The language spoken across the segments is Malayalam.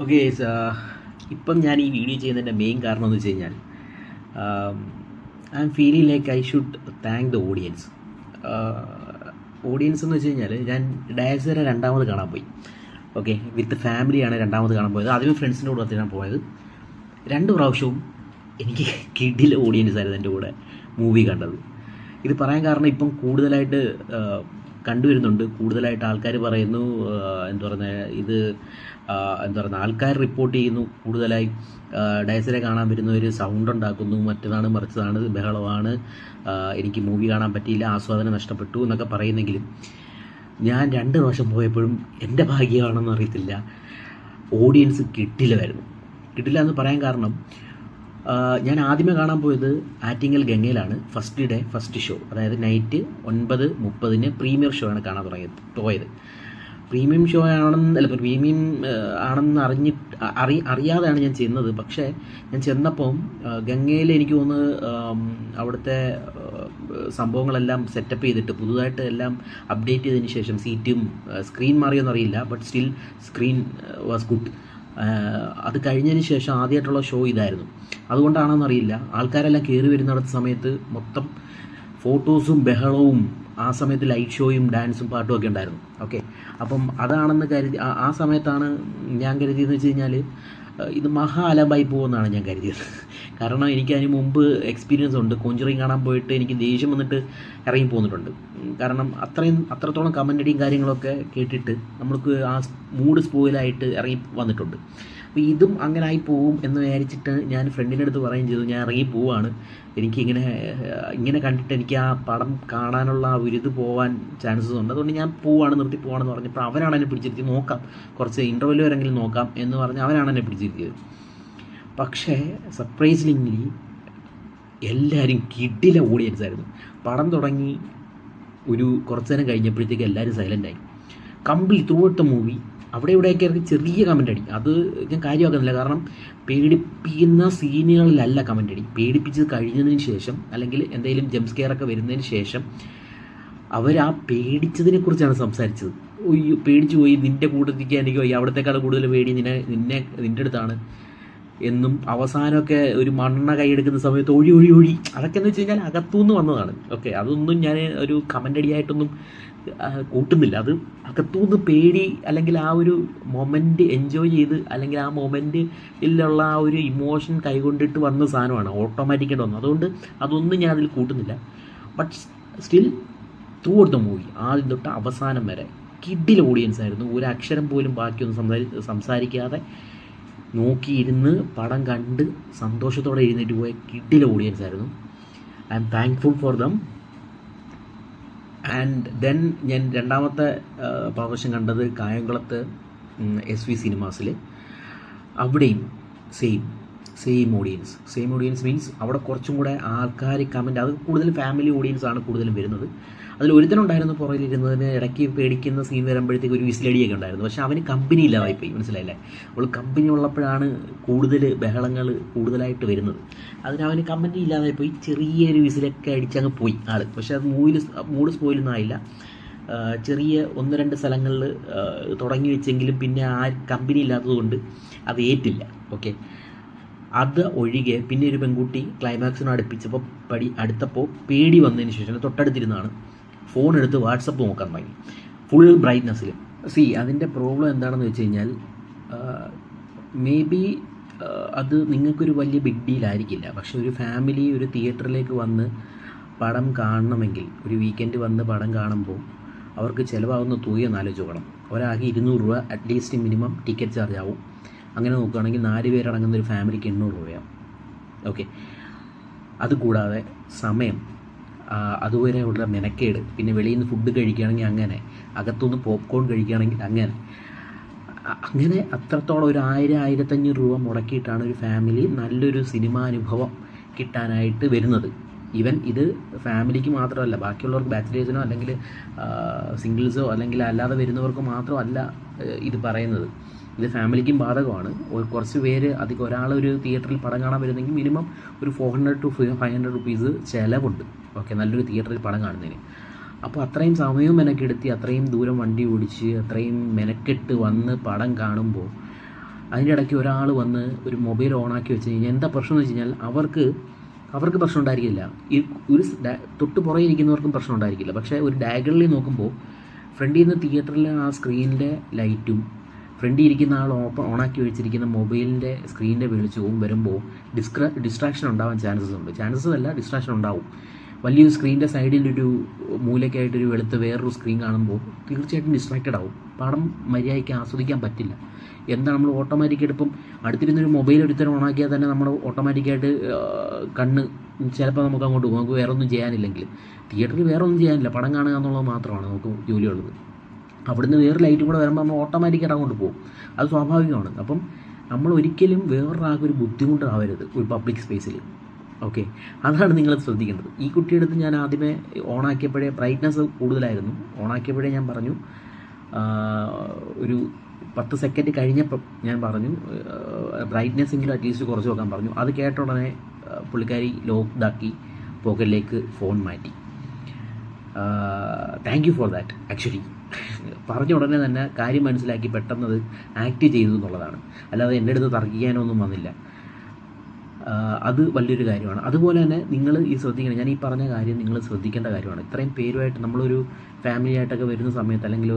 ഓക്കെ, ഇപ്പം ഞാൻ ഈ വീഡിയോ ചെയ്യുന്നതിൻ്റെ മെയിൻ കാരണം എന്ന് വെച്ച് കഴിഞ്ഞാൽ I M feeling like I should thank the audience. Audience എന്ന് വെച്ച് കഴിഞ്ഞാൽ ഞാൻ ഡയസറെ രണ്ടാമത് കാണാൻ പോയി. ഓക്കെ, വിത്ത് ഫാമിലിയാണ് രണ്ടാമത് കാണാൻ പോയത്. ആദ്യമേ ഫ്രണ്ട്സിൻ്റെ കൂടെ ഒത്തിരി പോയത്. രണ്ട് പ്രാവശ്യവും എനിക്ക് കിഡിലെ ഓഡിയൻസ് ആയിരുന്നു എൻ്റെ കൂടെ മൂവി കണ്ടത്. ഇത് പറയാൻ കാരണം ഇപ്പം കൂടുതലായിട്ട് കണ്ടുവരുന്നുണ്ട്. കൂടുതലായിട്ട് ആൾക്കാർ പറയുന്നു, എന്താ പറയുക, ഇത് എന്താ പറയുക, ആൾക്കാർ റിപ്പോർട്ട് ചെയ്യുന്നു കൂടുതലായി ഡയസിനെ കാണാൻ വരുന്നവർ സൗണ്ട് ഉണ്ടാക്കുന്നു, മറ്റതാണ് മറിച്ചതാണ്, ബഹളമാണ്, എനിക്ക് മൂവി കാണാൻ പറ്റിയില്ല, ആസ്വാദനം നഷ്ടപ്പെട്ടു എന്നൊക്കെ പറയുന്നെങ്കിലും ഞാൻ രണ്ട് പ്രാവശ്യം പോയപ്പോഴും എൻ്റെ ഭാഗ്യമാണെന്ന് അറിയത്തില്ല, ഓഡിയൻസ് കിട്ടില്ലായിരുന്നു. കിട്ടില്ല എന്ന് പറയാൻ കാരണം, ഞാൻ ആദ്യമേ കാണാൻ പോയത് ആറ്റിങ്ങൽ ഗംഗയിലാണ്. ഫസ്റ്റ് ഡേ ഫസ്റ്റ് ഷോ, അതായത് നൈറ്റ് 9:30 പ്രീമിയർ ഷോ ആണ് കാണാൻ പോയത്. പ്രീമിയം ഷോ പ്രീമിയം ആണെന്ന് അറിയാതെയാണ് ഞാൻ ചെന്നത്. പക്ഷേ ഞാൻ ചെന്നപ്പം ഗംഗയിൽ എനിക്ക് തോന്നുന്നു അവിടുത്തെ സംഭവങ്ങളെല്ലാം സെറ്റപ്പ് ചെയ്തിട്ട് പുതുതായിട്ട് എല്ലാം അപ്ഡേറ്റ് ചെയ്തതിന് ശേഷം സീറ്റും സ്ക്രീൻ മാറിയോന്നറിയില്ല, but still screen was good. അത് കഴിഞ്ഞതിന് ശേഷം ആദ്യമായിട്ടുള്ള ഷോ ഇതായിരുന്നു. അതുകൊണ്ടാണെന്നറിയില്ല, ആൾക്കാരെല്ലാം കയറി വരുന്നിടത്ത സമയത്ത് മൊത്തം ഫോട്ടോസും ബഹളവും, ആ സമയത്ത് ലൈറ്റ് ഷോയും ഡാൻസും പാട്ടും ഒക്കെ ഉണ്ടായിരുന്നു. ഓക്കെ, അപ്പം അതാണെന്ന് കരുതി ആ സമയത്താണ് ഞാൻ കരുതിയെന്ന് വെച്ച് കഴിഞ്ഞാൽ ഇത് മഹാ അലമ്പായി പോകുമെന്നാണ് ഞാൻ കരുതിയത്. കാരണം എനിക്ക് അതിന് മുമ്പ് എക്സ്പീരിയൻസ് ഉണ്ട്. കോഞ്ചറിങ് കാണാൻ പോയിട്ട് എനിക്ക് ദേഷ്യം വന്നിട്ട് ഇറങ്ങി പോന്നിട്ടുണ്ട്. കാരണം അത്രത്തോളം കമൻ്റടിയും കാര്യങ്ങളൊക്കെ കേട്ടിട്ട് നമ്മൾക്ക് ആ മൂഡ് സ്പോയിലായിട്ട് ഇറങ്ങി വന്നിട്ടുണ്ട്. അപ്പോൾ ഇതും അങ്ങനെ ആയി പോവും എന്ന് വിചാരിച്ചിട്ട് ഞാൻ ഫ്രണ്ടിൻ്റെ അടുത്ത് പറയുകയും ചെയ്തു, ഞാൻ ഇറങ്ങി പോവാണ്, ഇങ്ങനെ കണ്ടിട്ട് എനിക്ക് ആ പടം കാണാനുള്ള ആ ഒരു ഇത് പോകാൻ ചാൻസസ് ഉണ്ട്, അതുകൊണ്ട് ഞാൻ നിർത്തി പോവാണെന്ന് പറഞ്ഞപ്പോൾ അവനാണ് എന്നെ പിടിച്ചിരുത്തി, നോക്കാം കുറച്ച് ഇൻ്റർവെൽ വരെങ്കിലും നോക്കാം എന്ന് പറഞ്ഞ് അവനാണ് എന്നെ പിടിച്ചിരുത്തിയത്. പക്ഷേ സർപ്രൈസിംഗ്ലി എല്ലാവരും കിഡിലെ ഓഡിയൻസ് ആയിരുന്നു. പടം തുടങ്ങി ഒരു കുറച്ച് നേരം കഴിഞ്ഞപ്പോഴത്തേക്ക് എല്ലാവരും സൈലൻ്റായി. Complete throughout the movie അവിടെ ഇവിടെയൊക്കെ ഇറങ്ങി ചെറിയ കമൻ്റ് അടി. അത് ഞാൻ കാര്യമാക്കുന്നില്ല, കാരണം പേടിപ്പിക്കുന്ന സീനുകളിലല്ല കമൻ്റ് അടി. പേടിപ്പിച്ച് കഴിഞ്ഞതിന് ശേഷം അല്ലെങ്കിൽ എന്തെങ്കിലും ജംസ്കെയറൊക്കെ വരുന്നതിന് ശേഷം അവർ ആ പേടിച്ചതിനെ കുറിച്ചാണ് സംസാരിച്ചത്. ഒയ്യോ പേടിച്ചു പോയി, നിൻ്റെ കൂട്ടത്തിക്ക് എനിക്ക് പോയി, അവിടത്തേക്കാൾ കൂടുതൽ പേടി നിൻ്റെ അടുത്താണ് എന്നും അവസാനമൊക്കെ ഒരു മണ്ണ കൈയെടുക്കുന്ന സമയത്ത് ഒഴി അതൊക്കെ എന്ന് വെച്ച് കഴിഞ്ഞാൽ അകത്തുനിന്ന് വന്നതാണ്. ഓക്കെ, അതൊന്നും ഞാൻ ഒരു കമൻ്റ് അടിയായിട്ടൊന്നും കൂട്ടുന്നില്ല. അത് അകത്തുനിന്ന് പേടി അല്ലെങ്കിൽ ആ ഒരു മൊമെൻ്റ് എൻജോയ് ചെയ്ത് അല്ലെങ്കിൽ ആ മൊമെൻറ്റിലുള്ള ആ ഒരു ഇമോഷൻ കൈകൊണ്ടിട്ട് വന്ന സാധനമാണ്, ഓട്ടോമാറ്റിക്കായിട്ട് വന്നത്. അതുകൊണ്ട് അതൊന്നും ഞാൻ അതിൽ കൂട്ടുന്നില്ല. But still throughout the movie ആദ്യം തൊട്ട് അവസാനം വരെ കിഡിൽ ഓഡിയൻസ് ആയിരുന്നു. ഒരു അക്ഷരം പോലും ബാക്കിയൊന്നും സംസാരിക്കാതെ നോക്കിയിരുന്ന് പടം കണ്ട് സന്തോഷത്തോടെ എഴുന്നേറ്റ് പോയ കിഡിലെ ഓഡിയൻസ് ആയിരുന്നു. I M thankful for them. And then ഞാൻ രണ്ടാമത്തെ പ്രാവശ്യം കണ്ടത് കായംകുളത്ത് SV സിനിമാസിൽ. അവിടെയും സെയിം ഓഡിയൻസ് മീൻസ് അവിടെ കുറച്ചും കൂടെ ആൾക്കാർ കമൻറ്റ്, അത് കൂടുതൽ ഫാമിലി ഓഡിയൻസ് ആണ് കൂടുതലും വരുന്നത്. അതിൽ ഒരുത്തനുണ്ടായിരുന്നു പുറകിലിരുന്നതിന് ഇടയ്ക്ക് പേടിക്കുന്ന സീൻ വരുമ്പോഴത്തേക്ക് ഒരു വിസിലടിയൊക്കെ ഉണ്ടായിരുന്നു. പക്ഷെ അവന് കമ്പനി ഇല്ലാതായിപ്പോയി, മനസ്സിലായില്ലേ? അവൾ കമ്പനി ഉള്ളപ്പോഴാണ് കൂടുതൽ ബഹളങ്ങൾ കൂടുതലായിട്ട് വരുന്നത്. അവന് കമ്പനി ഇല്ലാതായിപ്പോയി, ചെറിയൊരു വിസിലൊക്കെ അടിച്ചങ്ങ് പോയി ആൾ. പക്ഷെ അത് മൂഡ് സ്പോയിലൊന്നും ആയില്ല. ചെറിയ 1-2 സ്ഥലങ്ങളിൽ തുടങ്ങി വെച്ചെങ്കിലും പിന്നെ ആ കമ്പനി ഇല്ലാത്തതുകൊണ്ട് അത് ഏറ്റില്ല. ഓക്കെ, അത് ഒഴികെ പിന്നെ ഒരു പെൺകുട്ടി ക്ലൈമാക്സിനോട് അടുത്തപ്പോൾ പേടി വന്നതിന് ശേഷം തൊട്ടടുത്തിരുന്നാണ് ഫോൺ എടുത്ത് വാട്സപ്പ് നോക്കാൻ തുടങ്ങി ഫുൾ ബ്രൈറ്റ്നസ്സിൽ. അതിൻ്റെ പ്രോബ്ലം എന്താണെന്ന് വെച്ച് കഴിഞ്ഞാൽ മേ ബി അത് നിങ്ങൾക്കൊരു വലിയ ബിഗ് ഡീലായിരിക്കില്ല. പക്ഷെ ഒരു ഫാമിലി ഒരു തിയേറ്ററിലേക്ക് വന്ന് പടം കാണണമെങ്കിൽ, ഒരു വീക്കെൻഡ് വന്ന് പടം കാണുമ്പോൾ അവർക്ക് ചിലവാകുന്ന തുക ഒന്ന് ആലോചിച്ച് നോക്കണം. ഒരാൾക്ക് 200 രൂപ അറ്റ്ലീസ്റ്റ് മിനിമം ടിക്കറ്റ് ചാർജ് ആവും. അങ്ങനെ നോക്കുകയാണെങ്കിൽ 4 പേരടങ്ങുന്ന ഒരു ഫാമിലിക്ക് 800 രൂപയാവും. ഓക്കെ, അതുകൂടാതെ സമയം, അതുവരെയുള്ള മെനക്കേട്, പിന്നെ വെളിയിൽ നിന്ന് ഫുഡ് കഴിക്കുകയാണെങ്കിൽ അങ്ങനെ, അകത്തുനിന്ന് പോപ്കോൺ കഴിക്കുകയാണെങ്കിൽ അങ്ങനെ അത്രത്തോളം ഒരു 1000-1500 രൂപ മുടക്കിയിട്ടാണ് ഒരു ഫാമിലി നല്ലൊരു സിനിമാനുഭവം കിട്ടാനായിട്ട് വരുന്നത്. ഈവൻ ഇത് ഫാമിലിക്ക് മാത്രമല്ല, ബാക്കിയുള്ളവർക്ക് ബാച്ചിലേഴ്സിനോ അല്ലെങ്കിൽ സിംഗിൾസോ അല്ലെങ്കിൽ അല്ലാതെ വരുന്നവർക്ക് മാത്രമല്ല ഇത് പറയുന്നത്. ഇത് ഫാമിലിക്കും ബാധകമാണ്. കുറച്ച് പേര് അധികം ഒരാളൊരു തിയേറ്ററിൽ പടം കാണാൻ വരുന്നെങ്കിൽ മിനിമം ഒരു 400 to 500 റുപ്പീസ് ചിലവുണ്ട്. ഓക്കെ, നല്ലൊരു തിയേറ്ററിൽ പടം കാണുന്നതിന്. അപ്പോൾ അത്രയും സമയവും മെനക്കെടുത്തി അത്രയും ദൂരം വണ്ടി ഓടിച്ച് അത്രയും മെനക്കെട്ട് വന്ന് പടം കാണുമ്പോൾ അതിൻ്റെ ഇടയ്ക്ക് ഒരാൾ വന്ന് ഒരു മൊബൈൽ ഓണാക്കി വെച്ച് കഴിഞ്ഞാൽ എന്താ പ്രശ്നം എന്ന് വെച്ച് കഴിഞ്ഞാൽ അവർക്ക് പ്രശ്നം ഉണ്ടായിരിക്കില്ല, ഈ ഒരു തൊട്ട് പുറകെ ഇരിക്കുന്നവർക്കും പ്രശ്നം ഉണ്ടായിരിക്കില്ല. പക്ഷേ ഒരു ഡയഗണലി നോക്കുമ്പോൾ ഫ്രണ്ടിൽ നിന്ന് തിയേറ്ററിലെ ആ സ്ക്രീനിൻ്റെ ലൈറ്റും ഫ്രണ്ടിൽ ഇരിക്കുന്ന ആൾ ഓണാക്കി വെച്ചിരിക്കുന്ന മൊബൈലിൻ്റെ സ്ക്രീനിൻ്റെ വെളിച്ചവും വരുമ്പോൾ ഡിസ്ട്രാക്ഷൻ ഉണ്ടാവാൻ ചാൻസസ് അല്ല, ഡിസ്ട്രാക്ഷൻ ഉണ്ടാവും. വലിയൊരു സ്ക്രീനിൻ്റെ സൈഡിലൊരു മൂലയ്ക്കായിട്ടൊരു വെളുത്ത വേറൊരു സ്ക്രീൻ കാണുമ്പോൾ തീർച്ചയായിട്ടും ഡിസ്ട്രാക്റ്റഡ് ആവും, പടം മര്യാദയ്ക്ക് ആസ്വദിക്കാൻ പറ്റില്ല. എന്താ നമ്മൾ ഓട്ടോമാറ്റിക്കായിട്ട് ഇപ്പം അടുത്തിരുന്നൊരു മൊബൈൽ ഒരുത്തരം ഓണാക്കിയാൽ തന്നെ നമ്മൾ ഓട്ടോമാറ്റിക്കായിട്ട് കണ്ണ് ചിലപ്പോൾ നമുക്ക് അങ്ങോട്ട് പോകും, നമുക്ക് വേറെ ഒന്നും ചെയ്യാനില്ലെങ്കിൽ. തിയേറ്ററിൽ വേറെ ഒന്നും ചെയ്യാനില്ല, പടം കാണുക എന്നുള്ളത് മാത്രമാണ് നമുക്ക് ജോലിയുള്ളത്. അവിടുന്ന് വേറെ ലൈറ്റും കൂടെ വരുമ്പോൾ നമ്മൾ ഓട്ടോമാറ്റിക്കായിട്ട് അങ്ങോട്ട് പോകും, അത് സ്വാഭാവികമാണ്. അപ്പം നമ്മൾ ഒരിക്കലും വേറൊരാൾക്ക് ഒരു ബുദ്ധിമുട്ടാവരുത് ഒരു പബ്ലിക് സ്പേസിൽ. ഓക്കെ, അതാണ് നിങ്ങൾ ശ്രദ്ധിക്കേണ്ടത്. ഈ കുട്ടിയുടെ അടുത്ത് ഞാൻ ആദ്യമേ ഓണാക്കിയപ്പോഴേ ബ്രൈറ്റ്നസ് കൂടുതലായിരുന്നു. ഓണാക്കിയപ്പോഴേ ഞാൻ പറഞ്ഞു, ഒരു 10 സെക്കൻഡ് കഴിഞ്ഞപ്പോൾ ഞാൻ പറഞ്ഞു ബ്രൈറ്റ്നസ് എങ്കിലും അറ്റ്ലീസ്റ്റ് കുറച്ച് നോക്കാൻ പറഞ്ഞു. അത് കേട്ട ഉടനെ പുള്ളിക്കാരി ലോക്ക്ഡാക്കി പോക്കറ്റിലേക്ക് ഫോൺ മാറ്റി. Thank you for that. Actually പറഞ്ഞ ഉടനെ തന്നെ കാര്യം മനസ്സിലാക്കി പെട്ടെന്നത് ആക്ട് ചെയ്തു എന്നുള്ളതാണ്, അല്ലാതെ എൻ്റെ അടുത്ത് തർക്കിക്കാനൊന്നും വന്നില്ല. അത് വലിയൊരു കാര്യമാണ്. അതുപോലെ തന്നെ നിങ്ങൾ ഈ ശ്രദ്ധിക്കണം, ഞാൻ ഈ പറഞ്ഞ കാര്യം നിങ്ങൾ ശ്രദ്ധിക്കേണ്ട കാര്യമാണ്. ഇത്രയും പേരുമായിട്ട് നമ്മളൊരു ഫാമിലി ആയിട്ടൊക്കെ വരുന്ന സമയത്ത്, അല്ലെങ്കിൽ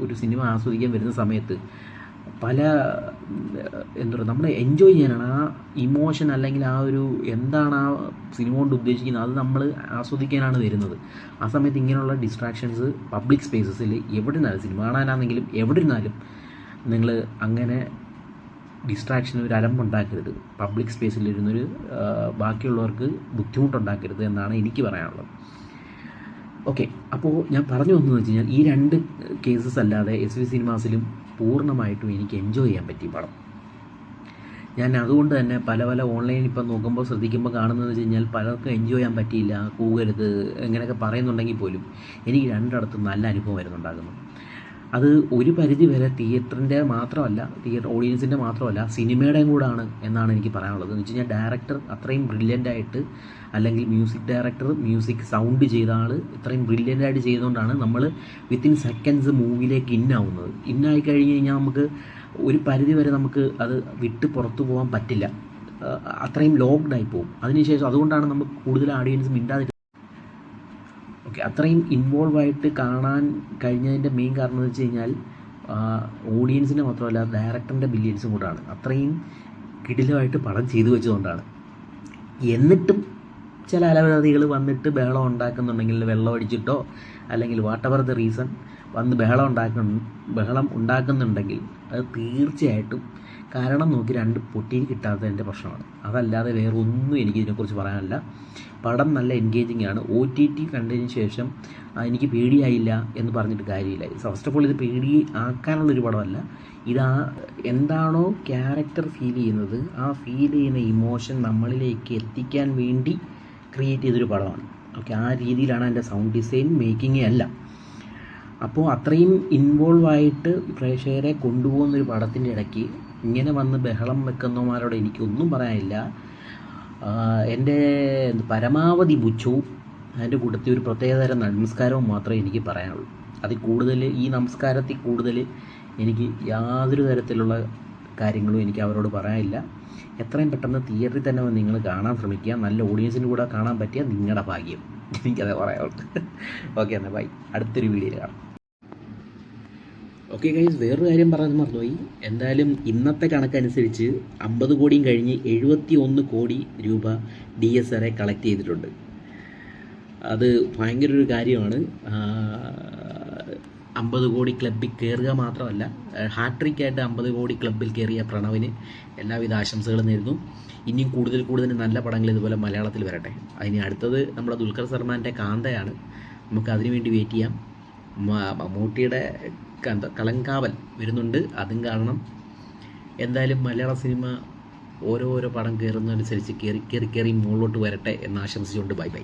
ഒരു സിനിമ ആസ്വദിക്കാൻ വരുന്ന സമയത്ത് പല എന്താ പറയുക, നമ്മൾ എൻജോയ് ചെയ്യാനാണ്, ആ ഇമോഷൻ അല്ലെങ്കിൽ ആ ഒരു എന്താണ് ആ സിനിമ കൊണ്ട് ഉദ്ദേശിക്കുന്നത് അത് നമ്മൾ ആസ്വദിക്കാനാണ് വരുന്നത്. ആ സമയത്ത് ഇങ്ങനെയുള്ള ഡിസ്ട്രാക്ഷൻസ് പബ്ലിക് സ്പേസസിൽ എവിടെ ഇരുന്നാലും, സിനിമ കാണാനാണെങ്കിലും എവിടെ ഇരുന്നാലും നിങ്ങൾ അങ്ങനെ ഡിസ്ട്രാക്ഷന് ഒരു അലമ്പുണ്ടാക്കരുത്. പബ്ലിക് സ്പേസിലിരുന്നൊരു ബാക്കിയുള്ളവർക്ക് ബുദ്ധിമുട്ടുണ്ടാക്കരുത് എന്നാണ് എനിക്ക് പറയാനുള്ളത്. ഓക്കെ, അപ്പോൾ ഞാൻ പറഞ്ഞു വന്നതെന്ന് വെച്ച് കഴിഞ്ഞാൽ ഈ 2 കേസസ് അല്ലാതെ SV സിനിമാസിലും പൂർണ്ണമായിട്ടും എനിക്ക് എൻജോയ് ചെയ്യാൻ പറ്റി പടം. ഞാൻ അതുകൊണ്ട് തന്നെ പല ഓൺലൈൻ ഇപ്പം നോക്കുമ്പോൾ ശ്രദ്ധിക്കുമ്പോൾ കാണുന്നതെന്ന് വെച്ച് കഴിഞ്ഞാൽ പലർക്കും എൻജോയ് ചെയ്യാൻ പറ്റിയില്ല, കൂകരുത് എങ്ങനെയൊക്കെ പറയുന്നുണ്ടെങ്കിൽ പോലും എനിക്ക് 2 ഇടത്തും നല്ല അനുഭവം വരുന്നുണ്ടാകുന്നു. അത് ഒരു പരിധി വരെ തിയേറ്ററിൻ്റെ മാത്രമല്ല, തിയേറ്റർ ഓഡിയൻസിൻ്റെ മാത്രമല്ല, സിനിമയുടെയും കൂടാണ് എന്നാണ് എനിക്ക് പറയാനുള്ളത്. എന്ന് വെച്ച് കഴിഞ്ഞാൽ ഡയറക്ടർ അത്രയും ബ്രില്യൻ്റായിട്ട്, അല്ലെങ്കിൽ മ്യൂസിക് ഡയറക്ടർ മ്യൂസിക് സൗണ്ട് ചെയ്ത ആൾ ഇത്രയും ബ്രില്യൻ്റായിട്ട് ചെയ്തുകൊണ്ടാണ് നമ്മൾ വിത്തിൻ സെക്കൻഡ്സ് മൂവിയിലേക്ക് ഇന്നാവുന്നത്. ഇന്നായി കഴിഞ്ഞ് കഴിഞ്ഞാൽ നമുക്ക് ഒരു പരിധി വരെ നമുക്ക് അത് വിട്ട് പുറത്തു പോകാൻ പറ്റില്ല, അത്രയും ലോക്ക്ഡായി പോകും. അതിനുശേഷം അതുകൊണ്ടാണ് നമുക്ക് കൂടുതൽ ഓഡിയൻസ് മിണ്ടാതിരിക്കുന്നത്. ഓക്കെ, അത്രയും ഇൻവോൾവ് ആയിട്ട് കാണാൻ കഴിഞ്ഞതിൻ്റെ മെയിൻ കാരണം എന്ന് വെച്ച് കഴിഞ്ഞാൽ ഓഡിയൻസിൻ്റെ മാത്രമല്ല ഡയറക്ടറിൻ്റെ ബില്യൻസും കൂടാണ്. അത്രയും കിടിലമായിട്ട് പടം ചെയ്തു വെച്ചതുകൊണ്ടാണ്. എന്നിട്ടും ചില അലവലാദികൾ വന്നിട്ട് ബഹളം ഉണ്ടാക്കുന്നുണ്ടെങ്കിൽ, വെള്ളം അടിച്ചിട്ടോ അല്ലെങ്കിൽ വാട്ടെവർ ദ റീസൺ വന്ന് ബഹളം ഉണ്ടാക്കുന്നുണ്ടെങ്കിൽ അത് തീർച്ചയായിട്ടും കാരണം നോക്കി 2 പൊട്ടിയിൽ കിട്ടാത്തതിൻ്റെ പ്രശ്നമാണ്. അതല്ലാതെ വേറെ ഒന്നും എനിക്കിതിനെക്കുറിച്ച് പറയാനില്ല. പടം നല്ല എൻഗേജിങ് ആണ്. OTT കണ്ടതിന് ശേഷം എനിക്ക് പേടിയായില്ല എന്ന് പറഞ്ഞിട്ട് കാര്യമില്ല. ഫസ്റ്റ് ഓഫ് ഓൾ ഇത് പേടി ആക്കാനുള്ളൊരു പടമല്ല. എന്താണോ ക്യാരക്ടർ ഫീൽ ചെയ്യുന്നത്, ആ ഫീൽ ചെയ്യുന്ന ഇമോഷൻ നമ്മളിലേക്ക് എത്തിക്കാൻ വേണ്ടി ക്രിയേറ്റ് ചെയ്തൊരു പടമാണ്. ഓക്കെ, ആ രീതിയിലാണ് എൻ്റെ സൗണ്ട് ഡിസൈൻ, മേക്കിംഗ് എല്ലാം. അപ്പോൾ അത്രയും ഇൻവോൾവ് ആയിട്ട് പ്രേക്ഷകരെ കൊണ്ടുപോകുന്നൊരു പടത്തിൻ്റെ ഇടയ്ക്ക് ഇങ്ങനെ വന്ന് ബഹളം വെക്കുന്നവന്മാരോട് എനിക്കൊന്നും പറയാനില്ല. എൻ്റെ പരമാവധി പുച്ഛവും അതിൻ്റെ കൂട്ടത്തിൽ ഒരു പ്രത്യേകതരം നമസ്കാരവും മാത്രമേ എനിക്ക് പറയാനുള്ളൂ. അതിൽ കൂടുതൽ, ഈ നമസ്കാരത്തിൽ കൂടുതൽ എനിക്ക് യാതൊരു തരത്തിലുള്ള കാര്യങ്ങളും എനിക്ക് അവരോട് പറയാനില്ല. എത്രയും പെട്ടെന്ന് തിയേറ്ററിൽ തന്നെ വന്ന് നിങ്ങൾ കാണാൻ ശ്രമിക്കുക. നല്ല ഓഡിയൻസിന് കൂടെ കാണാൻ പറ്റിയ നിങ്ങളുടെ ഭാഗ്യം. എനിക്കത് പറയാനുള്ളൂ. ഓക്കെ, എന്നാൽ ബൈ, അടുത്തൊരു വീഡിയോയിൽ കാണാം. ഓക്കെ ഗൈസ്, വേറൊരു കാര്യം പറയാൻ മറന്നുപോയി. എന്തായാലും ഇന്നത്തെ കണക്കനുസരിച്ച് 50 കോടിയും കഴിഞ്ഞ് 71 കോടി രൂപ DSRA കളക്ട് ചെയ്തിട്ടുണ്ട്. അത് ഭയങ്കര ഒരു കാര്യമാണ്. 50 കോടി ക്ലബ്ബിൽ കയറുക മാത്രമല്ല, ഹാട്രിക്കായിട്ട് 50 കോടി ക്ലബ്ബിൽ കയറിയ പ്രണവിന് എല്ലാവിധ ആശംസകളും നേരുന്നു. ഇനിയും കൂടുതൽ നല്ല പടങ്ങൾ ഇതുപോലെ മലയാളത്തിൽ വരട്ടെ. അതിന് അടുത്തത് നമ്മുടെ ദുൽഖർ സൽമാൻ്റെ കാന്തയാണ്. നമുക്ക് അതിനു വേണ്ടി വെയിറ്റ് ചെയ്യാം. മമ്മൂട്ടിയുടെ കളങ്കാവൽ വരുന്നുണ്ട്, അതും കാണണം. എന്തായാലും മലയാള സിനിമ ഓരോ പടം കയറുന്നതനുസരിച്ച് കയറി മുകളിലോട്ട് വരട്ടെ എന്ന് ആശംസിച്ചുകൊണ്ട് ബൈ.